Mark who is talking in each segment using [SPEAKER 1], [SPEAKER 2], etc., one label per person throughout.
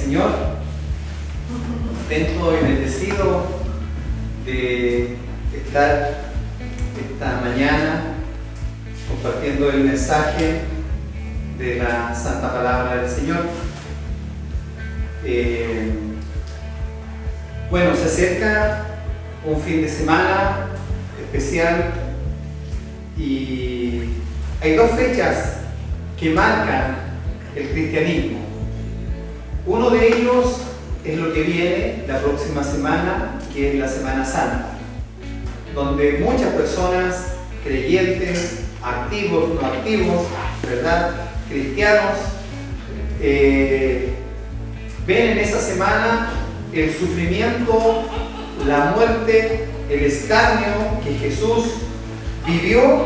[SPEAKER 1] Señor. Contento y bendecido de estar esta mañana compartiendo el mensaje de la Santa Palabra del Señor. Bueno, se acerca un fin de semana especial y hay dos fechas que marcan el cristianismo. Uno de ellos es lo que viene la próxima semana, que es la Semana Santa, donde muchas personas, creyentes, activos, no activos, ¿verdad?, cristianos, ven en esa semana el sufrimiento, la muerte, el escarnio que Jesús vivió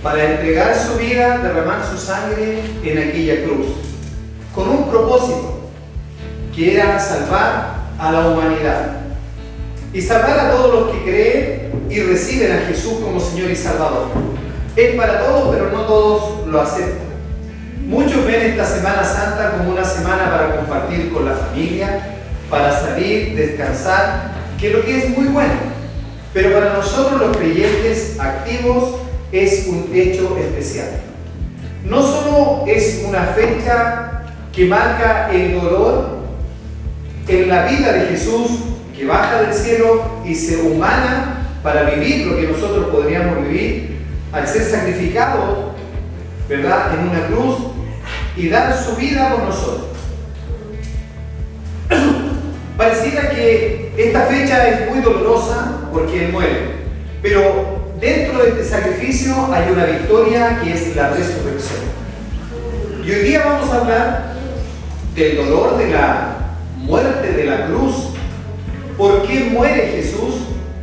[SPEAKER 1] para entregar su vida, derramar su sangre en aquella cruz, con un propósito, que era salvar a la humanidad y salvar a todos los que creen y reciben a Jesús como Señor y Salvador. Es para todos, pero no todos lo aceptan. Muchos ven esta Semana Santa como una semana para compartir con la familia, para salir, descansar, que es lo que es muy bueno. Pero para nosotros los creyentes activos es un hecho especial. No solo es una fecha que marca el dolor en la vida de Jesús, que baja del cielo y se humana para vivir lo que nosotros podríamos vivir al ser sacrificado, ¿verdad?, en una cruz y dar su vida por nosotros. Pareciera que esta fecha es muy dolorosa porque Él muere, pero dentro de este sacrificio hay una victoria que es la resurrección. Y hoy día vamos a hablar del dolor de la muerte de la cruz. ¿Por qué muere Jesús?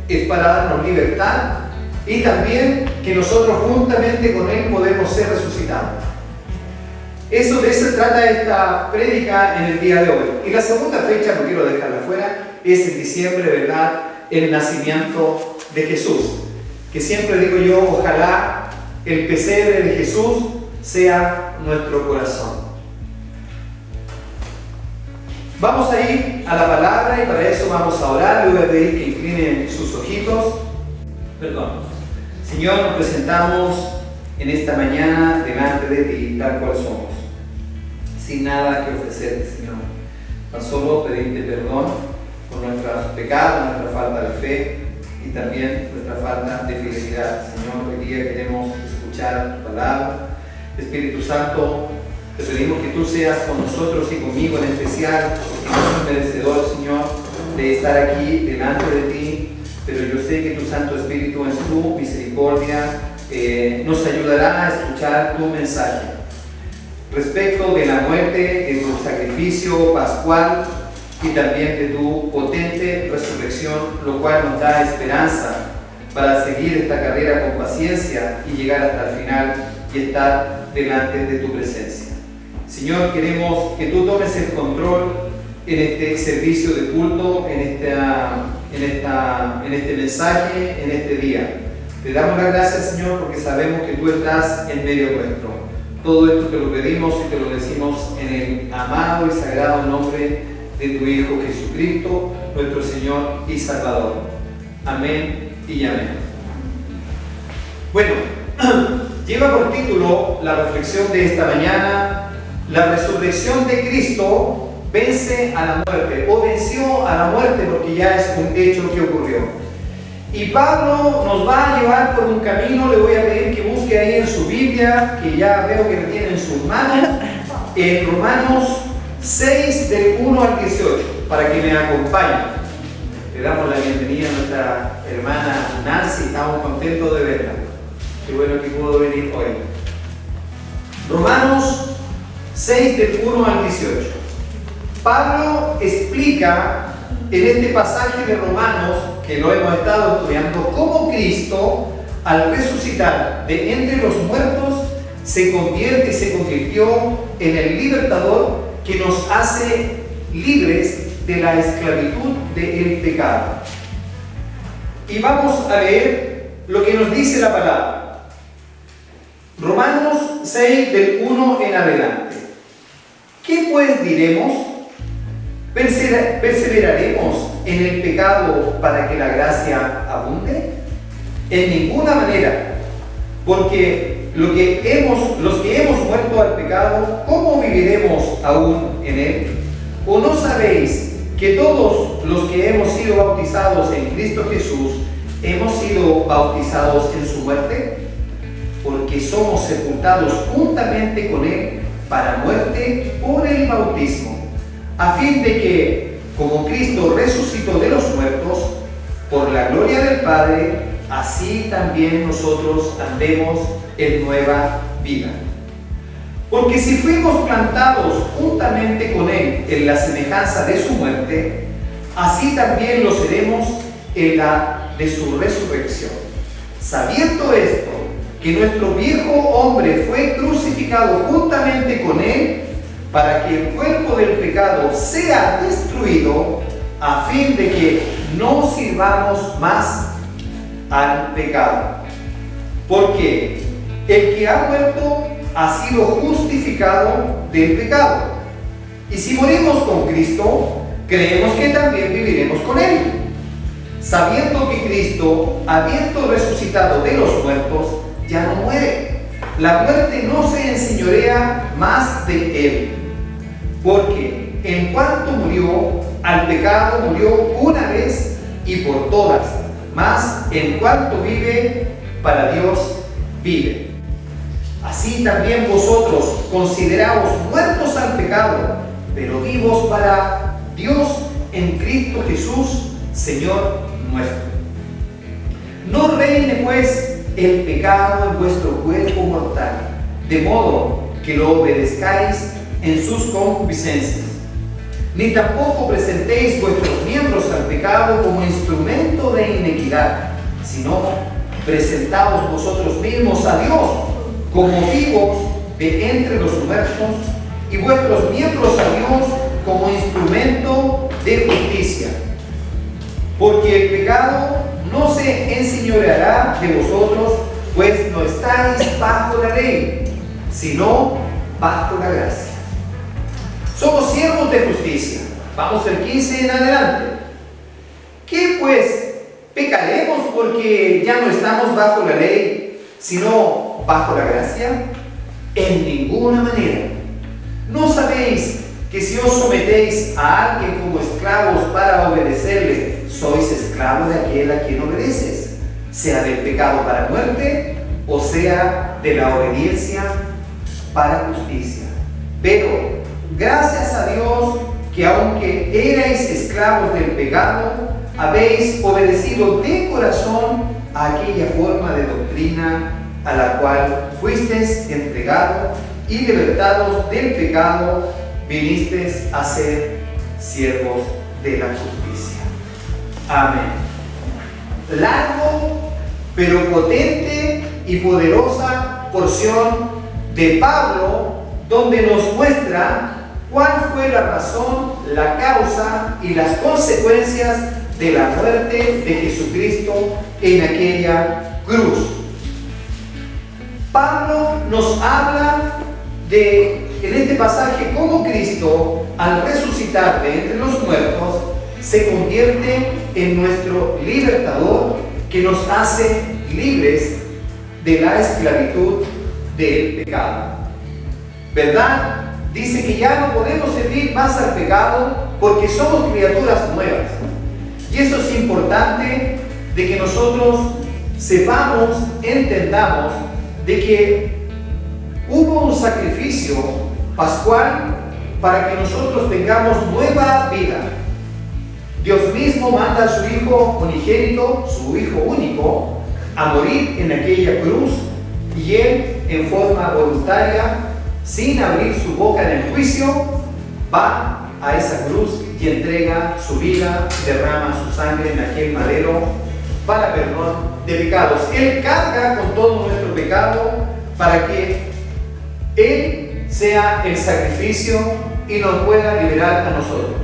[SPEAKER 1] Es para darnos libertad y también que nosotros juntamente con Él podemos ser resucitados. De eso trata esta prédica en el día de hoy. Y la segunda fecha, no quiero dejarla fuera, es en diciembre, ¿verdad?, el nacimiento de Jesús. Que siempre digo yo, ojalá el pesebre de Jesús sea nuestro corazón. Vamos a ir a la palabra y para eso vamos a orar. Le voy a pedir que inclinen sus ojitos. Señor, nos presentamos en esta mañana delante de ti, tal cual somos, sin nada que ofrecerte, Señor. Tan solo pedirte perdón por nuestros pecados, nuestra falta de fe y también nuestra falta de fidelidad. Señor, hoy día queremos escuchar tu palabra. Espíritu Santo, te pedimos que tú seas con nosotros y conmigo en especial, porque no soy merecedor, Señor, de estar aquí delante de ti, pero yo sé que tu Santo Espíritu en tu misericordia nos ayudará a escuchar tu mensaje respecto de la muerte, de tu sacrificio pascual y también de tu potente resurrección, lo cual nos da esperanza para seguir esta carrera con paciencia y llegar hasta el final y estar delante de tu presencia. Señor, queremos que tú tomes el control en este servicio de culto, en este mensaje, en este día. Te damos las gracias, Señor, porque sabemos que tú estás en medio nuestro. Todo esto te lo pedimos y te lo decimos en el amado y sagrado nombre de tu Hijo Jesucristo, nuestro Señor y Salvador. Amén y amén. Bueno, lleva por título la reflexión de esta mañana: la resurrección de Cristo vence a la muerte, o venció a la muerte, porque ya es un hecho que ocurrió. Y Pablo nos va a llevar por un camino. Le voy a pedir que busque ahí en su Biblia, que ya veo que la tiene en sus manos, en Romanos 6, del 1 al 18, para que me acompañe. Le damos la bienvenida a nuestra hermana Nancy, estamos contentos de verla. Qué bueno que pudo venir hoy. Romanos 6, del 1 al 18. Pablo explica en este pasaje de Romanos, que lo hemos estado estudiando, cómo Cristo, al resucitar de entre los muertos, se convierte y se convirtió en el libertador que nos hace libres de la esclavitud del pecado. Y vamos a leer lo que nos dice la palabra. Romanos 6, del 1 en adelante. ¿Qué pues diremos? ¿Perseveraremos en el pecado para que la gracia abunde? En ninguna manera, porque los que hemos muerto al pecado, ¿cómo viviremos aún en él? ¿O no sabéis que todos los que hemos sido bautizados en Cristo Jesús hemos sido bautizados en su muerte? Porque somos sepultados juntamente con él para muerte por el bautismo, a fin de que, como Cristo resucitó de los muertos, por la gloria del Padre, así también nosotros andemos en nueva vida. Porque si fuimos plantados juntamente con él en la semejanza de su muerte, así también lo seremos en la de su resurrección. Sabiendo esto, que nuestro viejo hombre fue crucificado juntamente con él, para que el cuerpo del pecado sea destruido, a fin de que no sirvamos más al pecado. Porque el que ha muerto ha sido justificado del pecado. Y si morimos con Cristo, creemos que también viviremos con él, sabiendo que Cristo, habiendo resucitado de los muertos, ya no muere. La muerte no se enseñorea más de él, porque en cuanto murió, al pecado murió una vez y por todas, mas en cuanto vive, para Dios vive. Así también vosotros consideraos muertos al pecado, pero vivos para Dios en Cristo Jesús, Señor nuestro. No reine pues el pecado en vuestro cuerpo mortal, de modo que lo obedezcáis en sus concupiscencias. Ni tampoco presentéis vuestros miembros al pecado como instrumento de iniquidad, sino presentaos vosotros mismos a Dios como vivos de entre los muertos, y vuestros miembros a Dios como instrumento de justicia. Porque el pecado no se enseñoreará de vosotros, pues no estáis bajo la ley, sino bajo la gracia. Somos siervos de justicia. Vamos del 15 en adelante. ¿Qué pues? ¿Pecaremos porque ya no estamos bajo la ley, sino bajo la gracia? En ninguna manera. ¿No sabéis que si os sometéis a alguien como esclavos para obedecerle, sois esclavos de aquel a quien obedeces, sea del pecado para muerte, o sea de la obediencia para justicia? Pero gracias a Dios que aunque erais esclavos del pecado, habéis obedecido de corazón a aquella forma de doctrina a la cual fuisteis entregados, y libertados del pecado, vinisteis a ser siervos de la justicia. Amén. Largo, pero potente y poderosa porción de Pablo, donde nos muestra cuál fue la razón, la causa y las consecuencias de la muerte de Jesucristo en aquella cruz. Pablo nos habla en este pasaje, cómo Cristo, al resucitar de entre los muertos, se convierte en nuestro libertador, que nos hace libres de la esclavitud del pecado. ¿Verdad? Dice que ya no podemos servir más al pecado porque somos criaturas nuevas. Y eso es importante, de que nosotros sepamos, entendamos, de que hubo un sacrificio pascual para que nosotros tengamos nueva vida. Dios mismo manda a su Hijo unigénito, su Hijo único, a morir en aquella cruz, y Él, en forma voluntaria, sin abrir su boca en el juicio, va a esa cruz y entrega su vida, derrama su sangre en aquel madero para perdón de pecados. Él carga con todo nuestro pecado para que Él sea el sacrificio y nos pueda liberar a nosotros.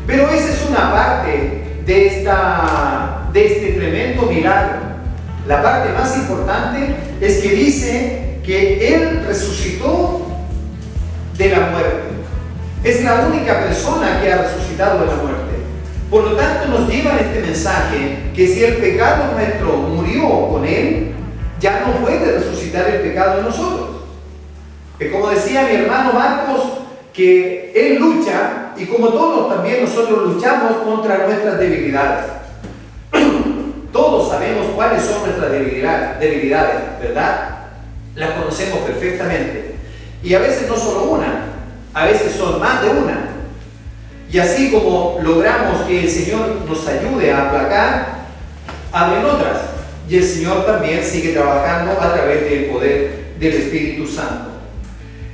[SPEAKER 1] Pero esa es una parte de este tremendo milagro. La parte más importante es que dice que Él resucitó de la muerte. Es la única persona que ha resucitado de la muerte. Por lo tanto, nos lleva este mensaje que si el pecado nuestro murió con Él, ya no puede resucitar el pecado en nosotros. Que como decía mi hermano Marcos, que Él lucha, y como todos también nosotros luchamos contra nuestras debilidades. Todos sabemos cuáles son nuestras debilidades, ¿verdad? Las conocemos perfectamente. Y a veces no solo una, a veces son más de una. Y así como logramos que el Señor nos ayude a aplacar, abren otras. Y el Señor también sigue trabajando a través del poder del Espíritu Santo.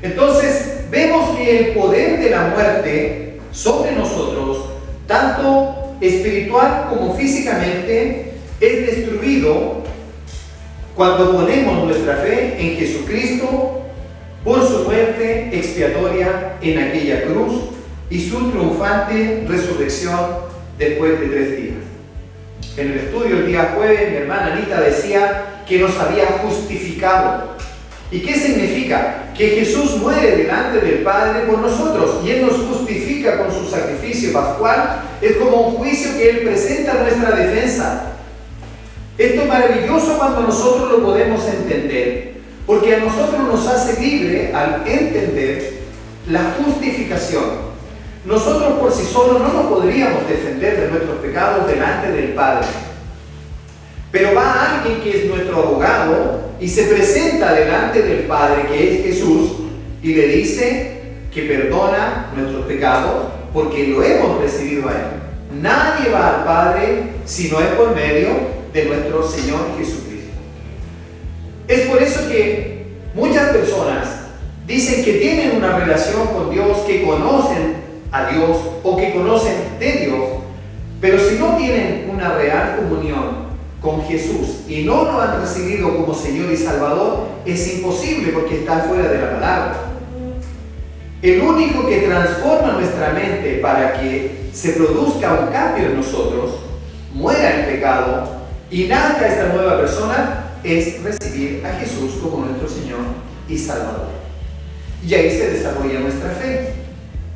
[SPEAKER 1] Entonces, vemos que el poder de la muerte sobre nosotros, tanto espiritual como físicamente, es destruido cuando ponemos nuestra fe en Jesucristo por su muerte expiatoria en aquella cruz y su triunfante resurrección después de 3 días. En el estudio el día jueves, mi hermana Anita decía que nos había justificado. ¿Y qué significa? Que Jesús muere delante del Padre por nosotros y Él nos justifica con su sacrificio pascual. Es como un juicio que Él presenta a nuestra defensa. Esto es maravilloso cuando nosotros lo podemos entender, porque a nosotros nos hace libre al entender la justificación. Nosotros por sí solos no nos podríamos defender de nuestros pecados delante del Padre. Pero va alguien que es nuestro abogado y se presenta delante del Padre, que es Jesús, y le dice que perdona nuestros pecados porque lo hemos recibido a Él. Nadie va al Padre si no es por medio de nuestro Señor Jesucristo. Es por eso que muchas personas dicen que tienen una relación con Dios, que conocen a Dios o que conocen de Dios, pero si no tienen una real comunión con Jesús y no lo han recibido como Señor y Salvador, es imposible porque está fuera de la palabra. El único que transforma nuestra mente para que se produzca un cambio en nosotros, muera el pecado y nazca esta nueva persona, es recibir a Jesús como nuestro Señor y Salvador. Y ahí se desarrolla nuestra fe.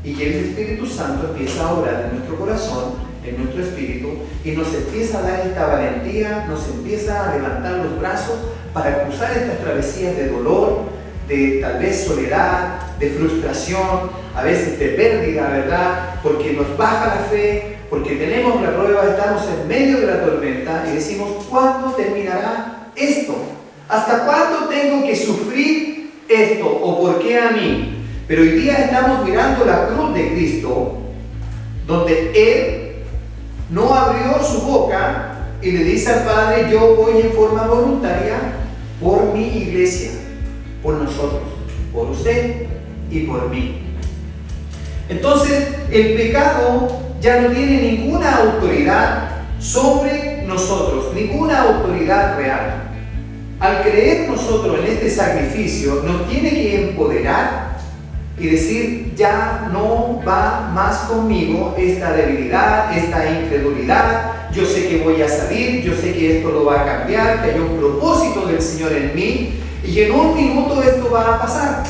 [SPEAKER 1] Y el Espíritu Santo empieza a obrar en nuestro corazón, en nuestro espíritu, y nos empieza a dar esta valentía, nos empieza a levantar los brazos para cruzar estas travesías de dolor, de tal vez soledad, de frustración, a veces de pérdida, ¿verdad? Porque nos baja la fe, porque tenemos la prueba, estamos en medio de la tormenta y decimos, ¿cuándo terminará esto? ¿Hasta cuándo tengo que sufrir esto? ¿O por qué a mí? Pero hoy día estamos mirando la cruz de Cristo, donde Él no abrió su boca y le dice al Padre, yo voy en forma voluntaria por mi iglesia, por nosotros, por usted y por mí. Entonces, el pecado ya no tiene ninguna autoridad sobre nosotros, ninguna autoridad real. Al creer nosotros en este sacrificio, nos tiene que empoderar y decir, ya no va más conmigo esta debilidad, esta incredulidad, yo sé que voy a salir, yo sé que esto lo va a cambiar, que hay un propósito del Señor en mí, y en un minuto esto va a pasar.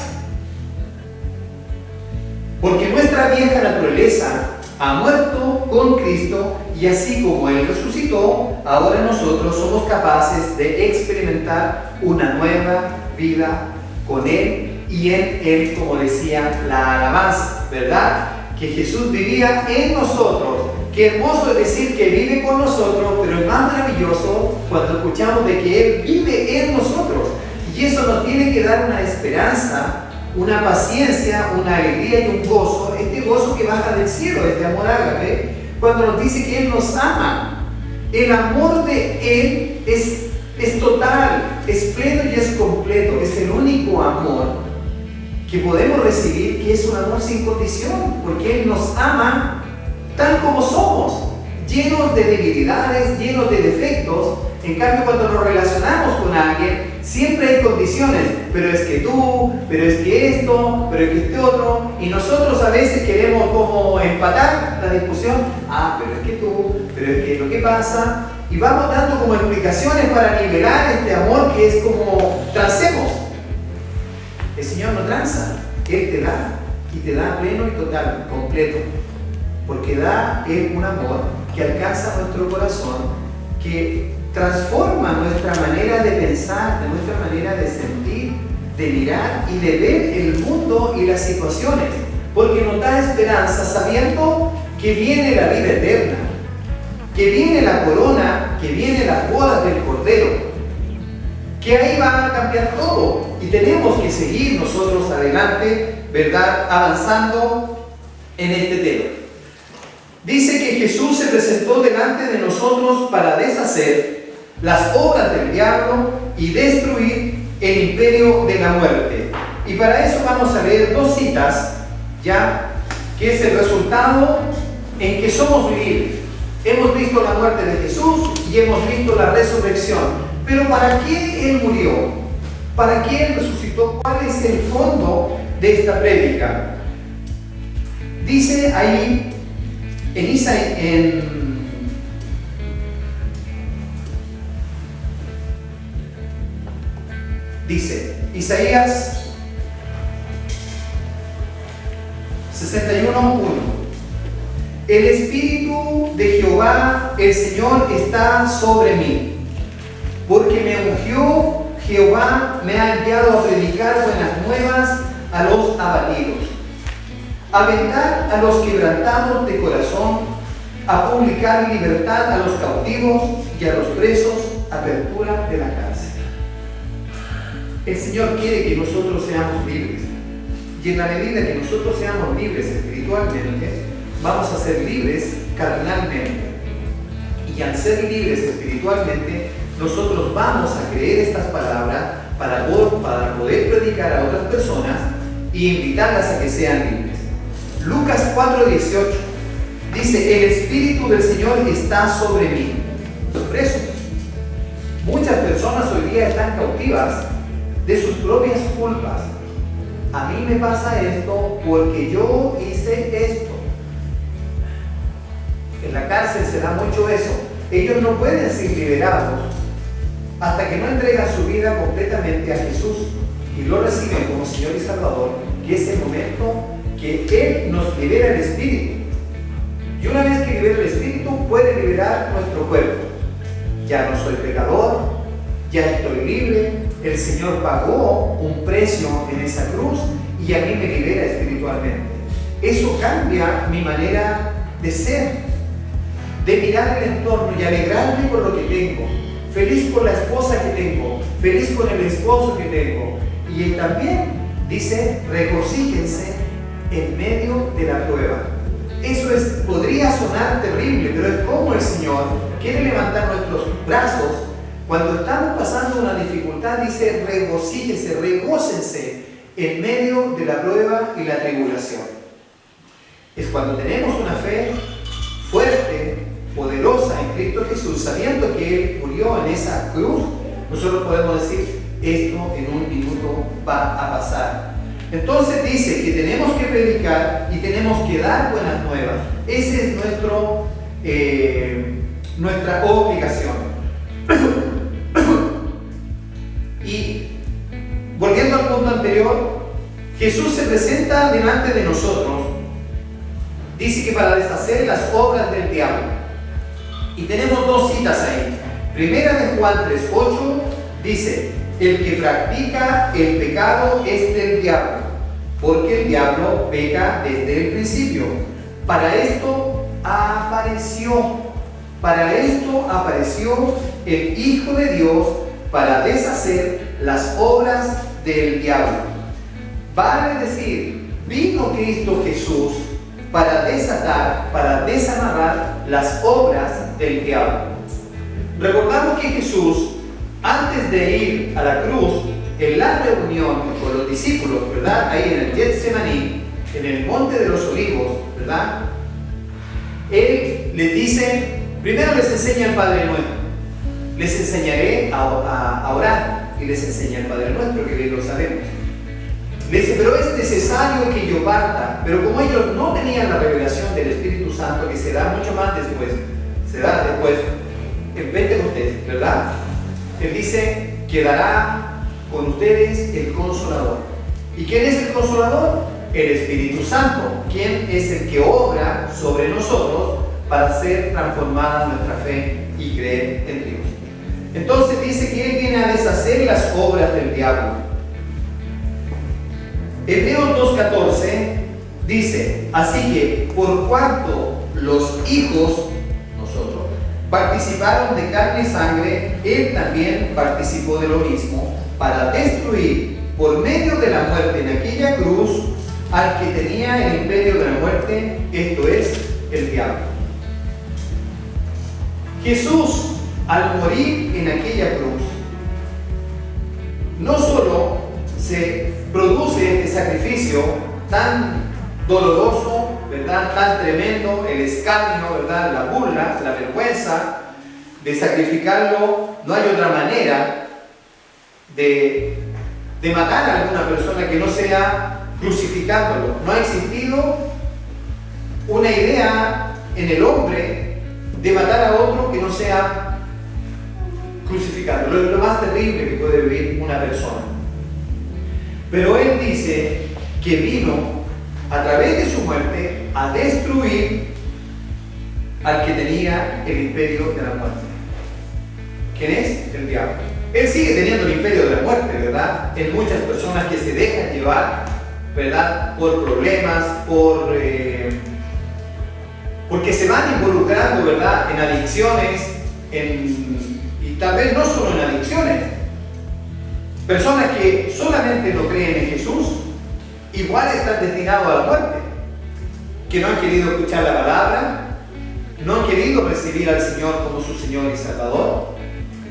[SPEAKER 1] Porque nuestra vieja naturaleza ha muerto con Cristo, y así como Él resucitó, ahora nosotros somos capaces de experimentar una nueva vida con Él y en Él, como decía la alabanza, ¿verdad? Que Jesús vivía en nosotros. Qué hermoso es decir que vive con nosotros, pero es más maravilloso cuando escuchamos de que Él vive en nosotros. Y eso nos tiene que dar una esperanza, una paciencia, una alegría y un gozo, este gozo que baja del cielo, este amor ágape, cuando nos dice que Él nos ama. El amor de Él es total, es pleno y es completo, es el único amor que podemos recibir, que es un amor sin condición, porque Él nos ama tal como somos, llenos de debilidades, llenos de defectos. En cambio, cuando nos relacionamos con alguien, siempre hay condiciones, pero es que tú, pero es que esto, pero es que este otro, y nosotros a veces queremos como empatar la discusión, pero es que tú, pero es que lo que pasa, y vamos dando como explicaciones para nivelar este amor que es como transemos. El Señor no tranza, Él te da, y te da pleno y total, completo, porque da Él un amor que alcanza nuestro corazón, que transforma nuestra manera de pensar, de nuestra manera de sentir, de mirar y de ver el mundo y las situaciones, porque nos da esperanza sabiendo que viene la vida eterna, que viene la corona, que viene las bodas del Cordero, que ahí va a cambiar todo y tenemos que seguir nosotros adelante, ¿verdad?, avanzando en este tema. Dice que Jesús se presentó delante de nosotros para deshacer las obras del diablo y destruir el imperio de la muerte. Y para eso vamos a leer dos citas, ya, que es el resultado en que somos libres. Hemos visto la muerte de Jesús y hemos visto la resurrección. Pero ¿para qué Él murió? ¿Para qué Él resucitó? ¿Cuál es el fondo de esta prédica? Dice ahí dice Isaías 61:1: el Espíritu de Jehová, el Señor, está sobre mí, porque me ungió Jehová, me ha enviado a predicar buenas nuevas a los abatidos, a vendar a los quebrantados de corazón, a publicar libertad a los cautivos y a los presos, apertura de la cárcel. El Señor quiere que nosotros seamos libres, y en la medida que nosotros seamos libres espiritualmente, vamos a ser libres carnalmente, y al ser libres espiritualmente, nosotros vamos a creer estas palabras para poder predicar a otras personas y invitarlas a que sean libres. Lucas 4:18 dice: el Espíritu del Señor está sobre mí. Presos. Muchas personas hoy día están cautivas de sus propias culpas. A mí me pasa esto porque yo hice esto. En la cárcel se da mucho eso. Ellos no pueden ser liberados hasta que no entregan su vida completamente a Jesús y lo reciben como Señor y Salvador, que es el momento que Él nos libera el Espíritu. Y una vez que libera el Espíritu, puede liberar nuestro cuerpo. Ya no soy pecador, ya estoy libre, el Señor pagó un precio en esa cruz y a mí me libera espiritualmente. Eso cambia mi manera de ser, de mirar el entorno y alegrarme con lo que tengo, feliz con la esposa que tengo, feliz con el esposo que tengo. Y también dice: regocíjense en medio de la prueba. Eso podría sonar terrible, pero es como el Señor quiere levantar nuestros brazos cuando estamos pasando una dificultad. Dice: regocíjense, regócense en medio de la prueba y la tribulación. Es cuando tenemos una fe fuerte, poderosa en Cristo Jesús, sabiendo que Él murió en esa cruz, nosotros podemos decir: esto en un minuto va a pasar. Entonces dice que tenemos que predicar y tenemos que dar buenas nuevas. Esa es nuestra obligación. Y volviendo al punto anterior, Jesús se presenta delante de nosotros. Dice que para deshacer las obras del diablo. Y tenemos dos citas ahí. Primera de Juan 3:8 dice: el que practica el pecado es del diablo, porque el diablo peca desde el principio. Para esto apareció el Hijo de Dios, para deshacer las obras del diablo. Vale decir, vino Cristo Jesús para desatar, para desamarrar las obras del diablo. Recordamos que Jesús, antes de ir a la cruz, en la reunión con los discípulos, ¿verdad?, ahí en el Getsemaní, en el Monte de los Olivos, ¿verdad?, Él les dice, primero les enseña el Padre Nuestro. Les enseñaré a orar, y les enseña el Padre Nuestro, que bien lo sabemos. Le dice: pero es necesario que yo parta. Pero como ellos no tenían la revelación del Espíritu Santo, que se da mucho más después, en Pentecostés, ¿verdad?, Él dice: quedará con ustedes el Consolador. ¿Y quién es el Consolador? El Espíritu Santo, quien es el que obra sobre nosotros para ser transformada nuestra fe y creer en Dios. Entonces dice que Él viene a deshacer las obras del diablo. Hebreos 2:14 dice: así que por cuanto los hijos, nosotros, participaron de carne y sangre, Él también participó de lo mismo, para destruir por medio de la muerte en aquella cruz al que tenía el imperio de la muerte, esto es, el diablo. Jesús, al morir en aquella cruz, no solo se produce este sacrificio tan doloroso, ¿verdad?, tan tremendo, el escarnio, ¿verdad?, la burla, la vergüenza de sacrificarlo. No hay otra manera de matar a alguna persona que no sea crucificándolo. No ha existido una idea en el hombre de matar a otro que no sea crucificándolo. Es lo más terrible que puede vivir una persona. Pero Él dice que vino a través de su muerte a destruir al que tenía el imperio de la muerte. ¿Quién es? El diablo. Él sigue teniendo el imperio de la muerte, ¿verdad? En muchas personas que se dejan llevar, ¿verdad?, por problemas, porque se van involucrando, ¿verdad?, en adicciones, y tal vez no solo en adicciones. Personas que solamente no creen en Jesús, igual están destinados a la muerte, que no han querido escuchar la palabra, no han querido recibir al Señor como su Señor y Salvador,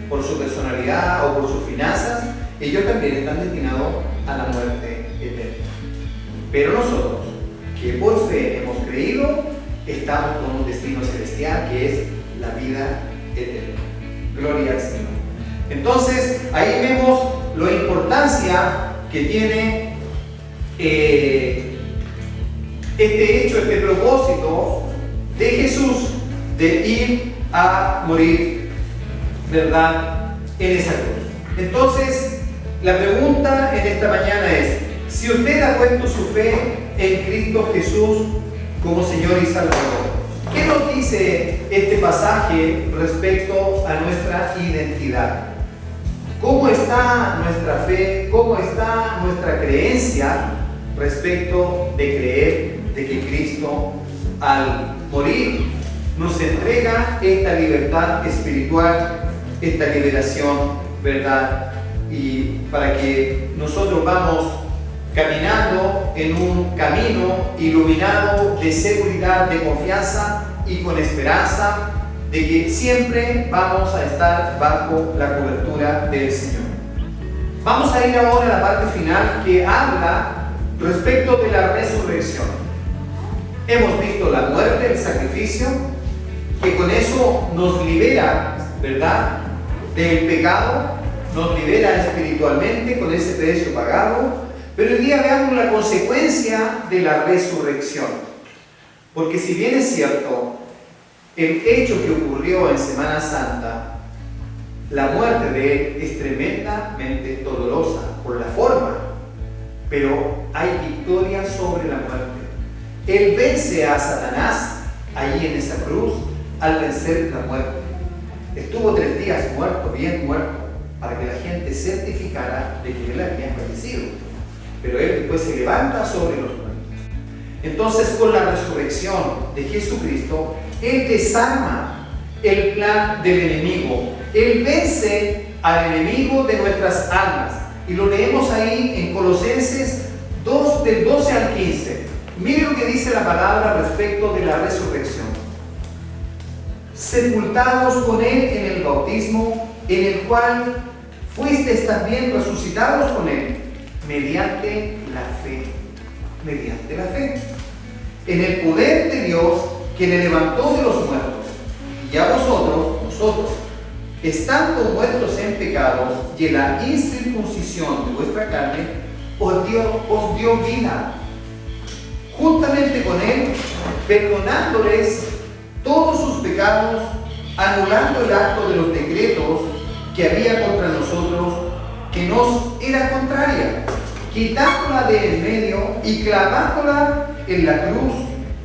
[SPEAKER 1] por su personalidad o por sus finanzas. Ellos también están destinados a la muerte eterna. Pero nosotros, que por fe hemos creído, estamos con un destino celestial que es la vida eterna. Gloria al Señor. Entonces, ahí vemos la importancia que tiene este hecho, este propósito de Jesús de ir a morir, ¿verdad?, en esa cruz. Entonces, la pregunta en esta mañana es: si usted ha puesto su fe en Cristo Jesús como Señor y Salvador, ¿qué nos dice este pasaje respecto a nuestra identidad? ¿Cómo está nuestra fe? ¿Cómo está nuestra creencia respecto de creer de que Cristo, al morir, nos entrega esta libertad espiritual, esta liberación, ¿verdad? Y para que nosotros vamos caminando en un camino iluminado de seguridad, de confianza y con esperanza de que siempre vamos a estar bajo la cobertura del Señor. Vamos a ir ahora a la parte final que habla respecto de la resurrección. Hemos visto la muerte, el sacrificio, que con eso nos libera, ¿verdad?, del pecado, nos libera espiritualmente con ese precio pagado. Pero hoy día veamos la consecuencia de la resurrección. Porque si bien es cierto, el hecho que ocurrió en Semana Santa, la muerte de Él es tremendamente dolorosa por la forma, pero hay victoria sobre la muerte. Él vence a Satanás allí en esa cruz al vencer la muerte. Estuvo 3 días muerto, bien muerto, para que la gente certificara de que Él había fallecido. Pero Él después se levanta sobre los muertos. Entonces, con la resurrección de Jesucristo, Él desarma el plan del enemigo. Él vence al enemigo de nuestras almas. Y lo leemos ahí en Colosenses 2, del 12 al 15. Mire lo que dice la palabra respecto de la resurrección. Sepultados con Él en el bautismo, en el cual fuisteis también resucitados con Él, mediante la fe. Mediante la fe. En el poder de Dios que le levantó de los muertos. Y a nosotros, estando muertos en pecados y en la incircuncisión de vuestra carne, os dio vida. Juntamente con Él, perdonándoles todos sus pecados, anulando el acto de los decretos que había contra nosotros, que nos era contraria, quitándola de en medio y clavándola en la cruz,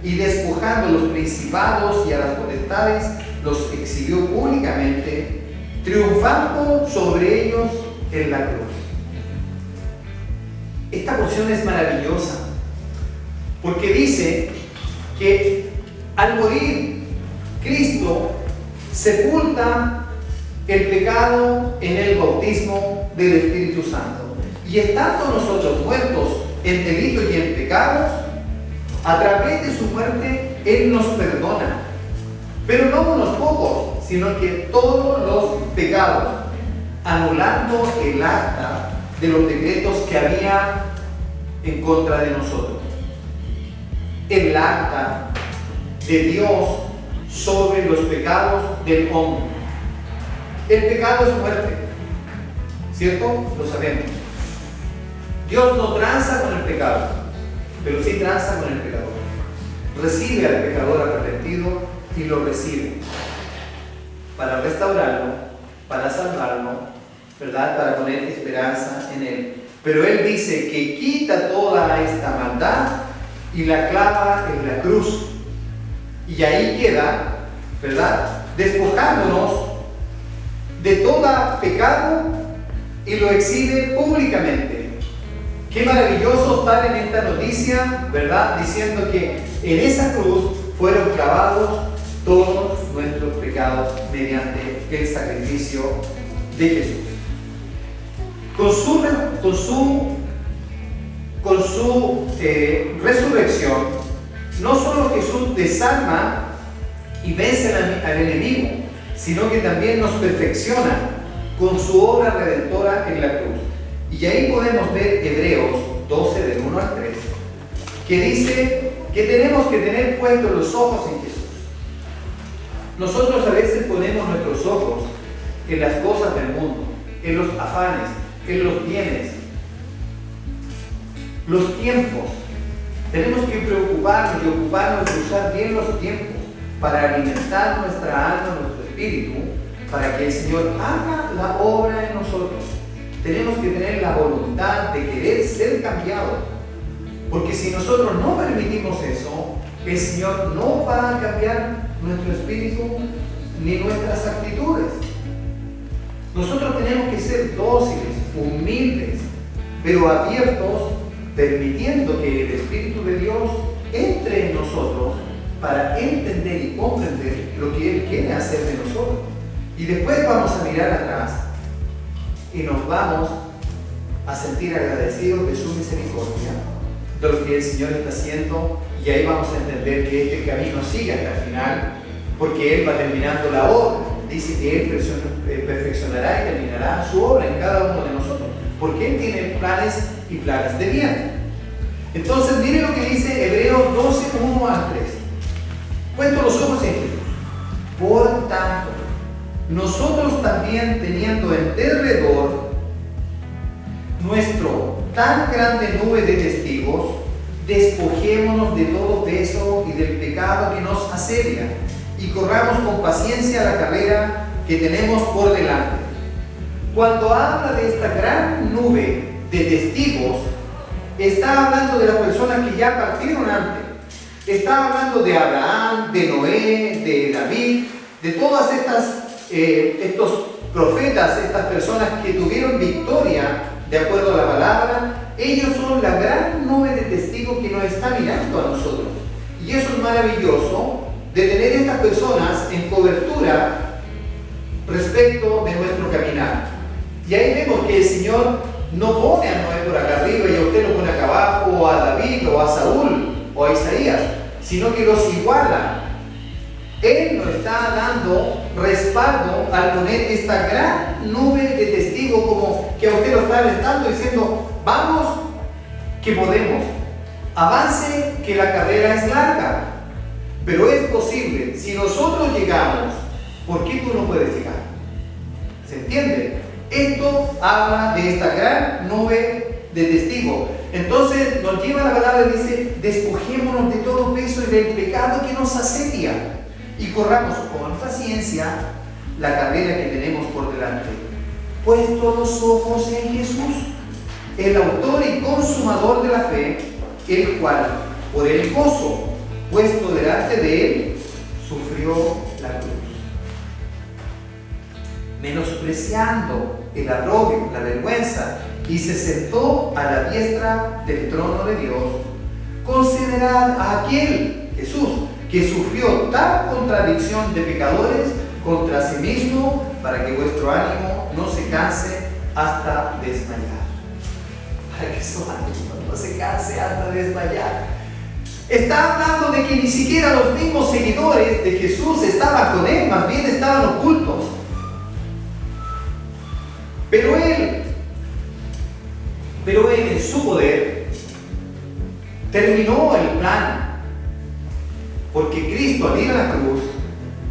[SPEAKER 1] y despojando a los principados y a las potestades, los exhibió públicamente, triunfando sobre ellos en la cruz. Esta porción es maravillosa, porque dice que al morir Cristo sepulta el pecado en el bautismo del Espíritu Santo. Y estando nosotros muertos en delitos y en pecados, a través de su muerte Él nos perdona. Pero no unos pocos, sino que todos los pecados, anulando el acta de los decretos que había en contra de nosotros. El acta de Dios sobre los pecados del hombre. El pecado es muerte, ¿cierto? Lo sabemos. Dios no tranza con el pecado, pero sí tranza con el pecador. Recibe al pecador arrepentido y lo recibe para restaurarlo, para salvarlo, ¿verdad? Para poner esperanza en Él. Pero Él dice que quita toda esta maldad y la clava en la cruz. Y ahí queda, ¿verdad? Despojándonos de todo pecado y lo exhibe públicamente. Qué maravilloso estar en esta noticia, ¿verdad? Diciendo que en esa cruz fueron clavados todos nuestros pecados mediante el sacrificio de Jesús. Con su resurrección, no solo Jesús desarma y vence al enemigo, sino que también nos perfecciona con su obra redentora en la cruz. Y ahí podemos ver Hebreos 12, del 1 al 3, que dice que tenemos que tener puestos los ojos en Jesús. Nosotros a veces ponemos nuestros ojos en las cosas del mundo, en los afanes, en los bienes, los tiempos. Tenemos que preocuparnos y ocuparnos de usar bien los tiempos para alimentar nuestra alma, nuestro espíritu, para que el Señor haga la obra en nosotros. Tenemos que tener la voluntad de querer ser cambiados, porque si nosotros no permitimos eso, el Señor no va a cambiar nuestro espíritu ni nuestras actitudes. Nosotros tenemos que ser dóciles, humildes, pero abiertos, permitiendo que el Espíritu de Dios entre en nosotros para entender y comprender lo que Él quiere hacer de nosotros. Y después vamos a mirar atrás y nos vamos a sentir agradecidos de su misericordia, de lo que el Señor está haciendo, y ahí vamos a entender que este camino sigue hasta el final, porque Él va terminando la obra. Dice que Él perfeccionará y terminará su obra en cada uno de nosotros, porque Él tiene planes y planes de bien. Entonces, mire lo que dice Hebreos 12, 1 al 3. Puesto los ojos en Jesús. Por tanto, nosotros también, teniendo en derredor nuestro tan grande nube de testigos, despojémonos de todo peso y del pecado que nos asedia, y corramos con paciencia la carrera que tenemos por delante. Cuando habla de esta gran nube de testigos, está hablando de las personas que ya partieron antes. Está hablando de Abraham, de Noé, de David, de todas estos profetas, estas personas que tuvieron victoria de acuerdo a la palabra. Ellos son la gran nube de testigos que nos está mirando a nosotros. Y eso es maravilloso, de tener estas personas en cobertura respecto de nuestro caminar. Y ahí vemos que el Señor no pone a Noé por acá arriba y a usted lo pone acá abajo, o a David, o a Saúl, o a Isaías, sino que los iguala. Él nos está dando respaldo al poner esta gran nube de testigos, como que a usted lo está alentando diciendo: vamos, que podemos, avance, que la carrera es larga, pero es posible. Si nosotros llegamos, ¿por qué tú no puedes llegar? ¿Se entiende? Esto habla de esta gran nube de testigos. Entonces nos lleva la palabra y dice: despojémonos de todo peso y del pecado que nos asedia, y corramos con paciencia la carrera que tenemos por delante. Puesto los ojos en Jesús, el autor y consumador de la fe, el cual, por el gozo puesto delante de él, sufrió la cruz, menospreciando el agravio, la vergüenza, y se sentó a la diestra del trono de Dios. Considerad a aquel, Jesús, que sufrió tal contradicción de pecadores contra sí mismo, para que vuestro ánimo no se canse hasta desmayar. Para que su ánimo no se canse hasta desmayar. Está hablando de que ni siquiera los mismos seguidores de Jesús estaban con él, más bien estaban ocultos. Pero él en su poder terminó el plan, porque Cristo al ir a la cruz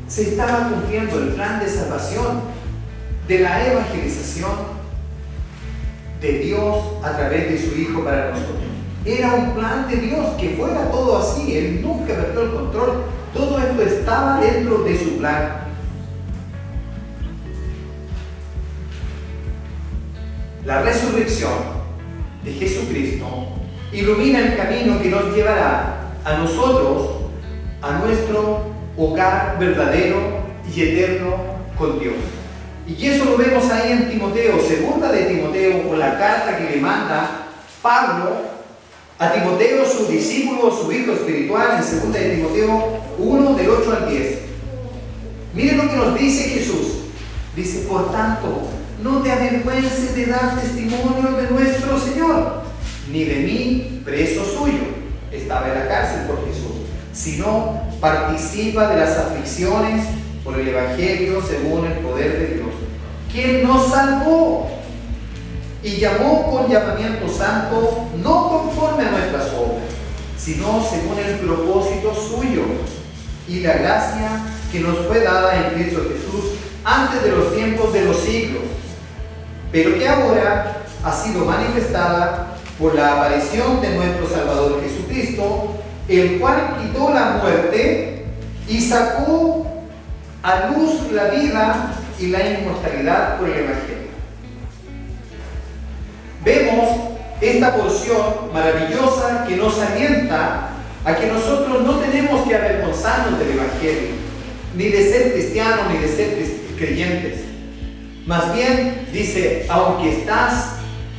[SPEAKER 1] se estaba cumpliendo el plan de salvación, de la evangelización de Dios a través de su Hijo para nosotros. Era un plan de Dios que fuera todo así. Él nunca perdió el control. Todo esto estaba dentro de su plan. La resurrección de Jesucristo ilumina el camino que nos llevará a nosotros, a nuestro hogar verdadero y eterno con Dios. Y eso lo vemos ahí en Timoteo, segunda de Timoteo, o la carta que le manda Pablo a Timoteo, su discípulo, su hijo espiritual, en segunda de Timoteo 1, del 8 al 10. Miren lo que nos dice Jesús. Dice: por tanto, no te avergüences de dar testimonio de nuestro Señor, ni de mí, preso suyo. Estaba en la cárcel por Jesús. Sino participa de las aflicciones por el Evangelio según el poder de Dios, quien nos salvó y llamó con llamamiento santo, no conforme a nuestras obras, sino según el propósito suyo y la gracia que nos fue dada en Cristo Jesús antes de los tiempos de los siglos, pero que ahora ha sido manifestada por la aparición de nuestro Salvador Jesucristo, el cual quitó la muerte y sacó a luz la vida y la inmortalidad por el Evangelio. Vemos esta porción maravillosa que nos alienta a que nosotros no tenemos que avergonzarnos del Evangelio, ni de ser cristianos, ni de ser creyentes. Más bien, dice, aunque estás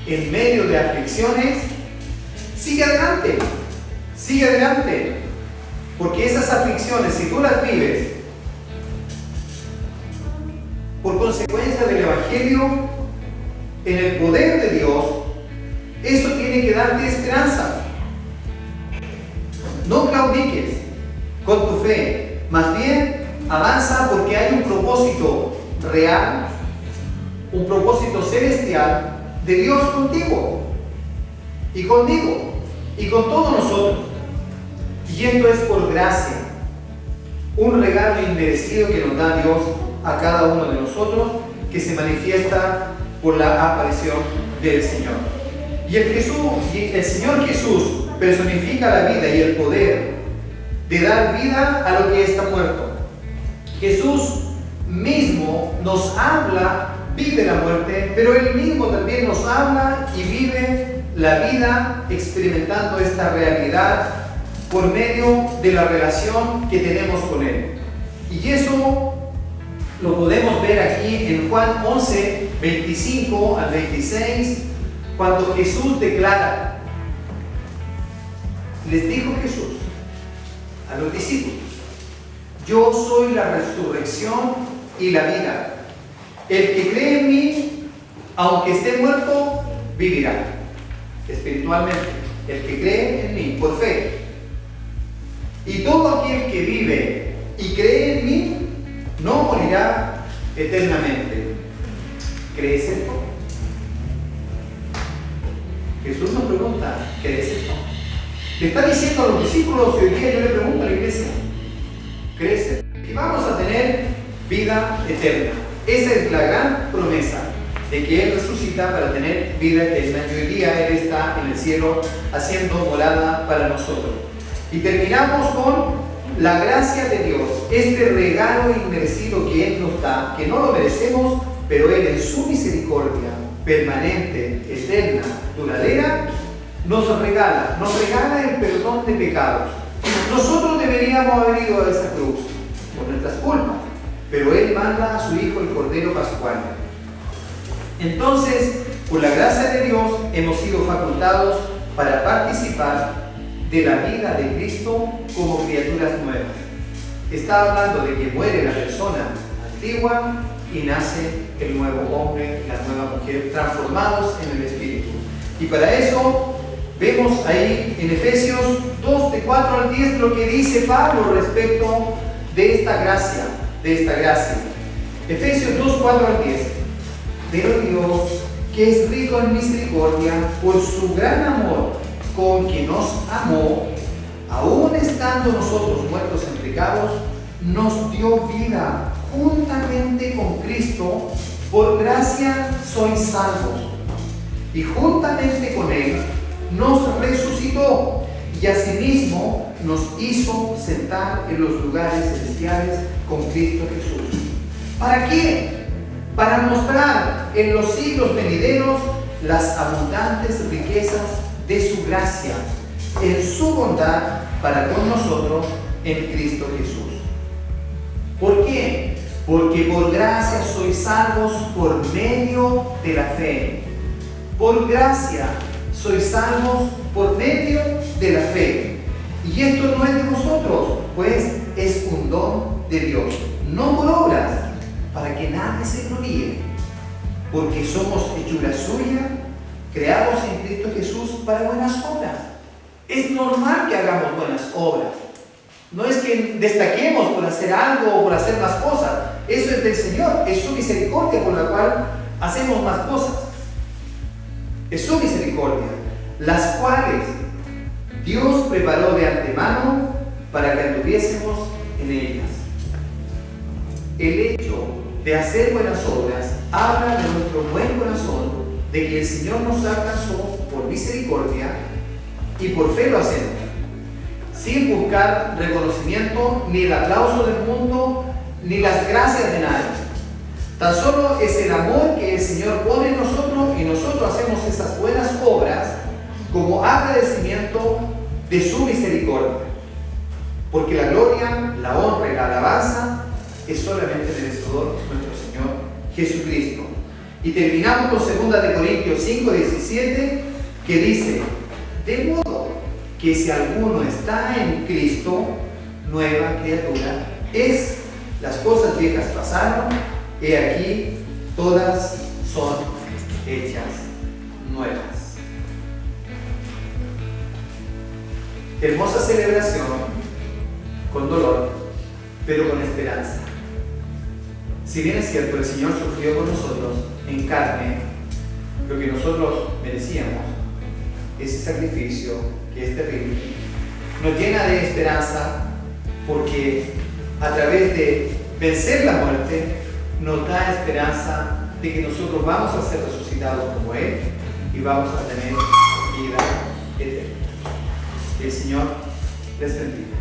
[SPEAKER 1] en medio de aflicciones, sigue adelante, porque esas aflicciones, si tú las vives por consecuencia del Evangelio, en el poder de Dios, eso tiene que darte esperanza. No claudiques con tu fe, más bien avanza, porque hay un propósito real, un propósito celestial de Dios contigo y conmigo y con todos nosotros. Y esto es por gracia, un regalo inmerecido que nos da Dios a cada uno de nosotros, que se manifiesta por la aparición del Señor. Y el Señor Jesús personifica la vida y el poder de dar vida a lo que está muerto. Jesús mismo nos habla, vive la muerte, pero Él mismo también nos habla y vive la vida, experimentando esta realidad por medio de la relación que tenemos con Él. Y eso lo podemos ver aquí en Juan 11, 25 al 26, cuando Jesús declara, les dijo Jesús a los discípulos: yo soy la resurrección y la vida. El que cree en mí, aunque esté muerto, vivirá espiritualmente. El que cree en mí, por fe. Y todo aquel que vive y cree en mí, no morirá eternamente. ¿Crees esto? Jesús nos pregunta: ¿crees esto? Le está diciendo a los discípulos, y hoy día yo le pregunto a la iglesia: ¿crees esto? Y vamos a tener vida eterna. Esa es la gran promesa, de que Él resucita para tener vida eterna, y hoy día Él está en el cielo haciendo morada para nosotros. Y terminamos con la gracia de Dios, este regalo inmerecido que Él nos da, que no lo merecemos, pero Él en su misericordia permanente, eterna, duradera, nos regala el perdón de pecados. Nosotros deberíamos haber ido a esa cruz por nuestras culpas, pero Él manda a su Hijo el Cordero Pascual. Entonces, por la gracia de Dios, hemos sido facultados para participar de la vida de Cristo como criaturas nuevas. Está hablando de que muere la persona antigua y nace el nuevo hombre, la nueva mujer, transformados en el Espíritu. Y para eso vemos ahí en Efesios 2, de 4 al 10, lo que dice Pablo respecto de esta gracia, Efesios 2, 4 al 10. Pero Dios, que es rico en misericordia, por su gran amor con que nos amó, aun estando nosotros muertos en pecados, nos dio vida juntamente con Cristo. Por gracia sois salvos, y juntamente con Él nos resucitó, y asimismo nos hizo sentar en los lugares celestiales con Cristo Jesús. ¿Para qué? Para mostrar en los siglos venideros las abundantes riquezas de su gracia, en su bondad para con nosotros en Cristo Jesús. ¿Por qué? Porque por gracia sois salvos por medio de la fe. Por gracia sois salvos por medio de la fe. Y esto no es de vosotros, pues es un don de Dios, no por obras, para que nadie se gloríe, porque somos hechura suya, creados en Cristo Jesús para buenas obras. Es normal que hagamos buenas obras. No es que destaquemos por hacer algo o por hacer más cosas. Eso es del Señor, es su misericordia por la cual hacemos más cosas. Es su misericordia, las cuales Dios preparó de antemano para que anduviésemos en ellas. El hecho de hacer buenas obras habla de nuestro buen corazón, de que el Señor nos alcanzó por misericordia y por fe lo hacemos, sin buscar reconocimiento, ni el aplauso del mundo, ni las gracias de nadie. Tan solo es el amor que el Señor pone en nosotros, y nosotros hacemos esas buenas obras como agradecimiento de su misericordia. Porque la gloria, la honra y la alabanza es solamente merecedor nuestro Señor Jesucristo. Y terminamos con 2 Corintios 5, 17, que dice: de modo que si alguno está en Cristo, nueva criatura es. Las cosas viejas pasaron, he aquí, todas son hechas nuevas. Hermosa celebración, con dolor, pero con esperanza. Si bien es cierto, el Señor sufrió con nosotros en carne lo que nosotros merecíamos, ese sacrificio que es terrible, nos llena de esperanza, porque a través de vencer la muerte nos da esperanza de que nosotros vamos a ser resucitados como Él y vamos a tener vida eterna. Que el Señor les bendiga.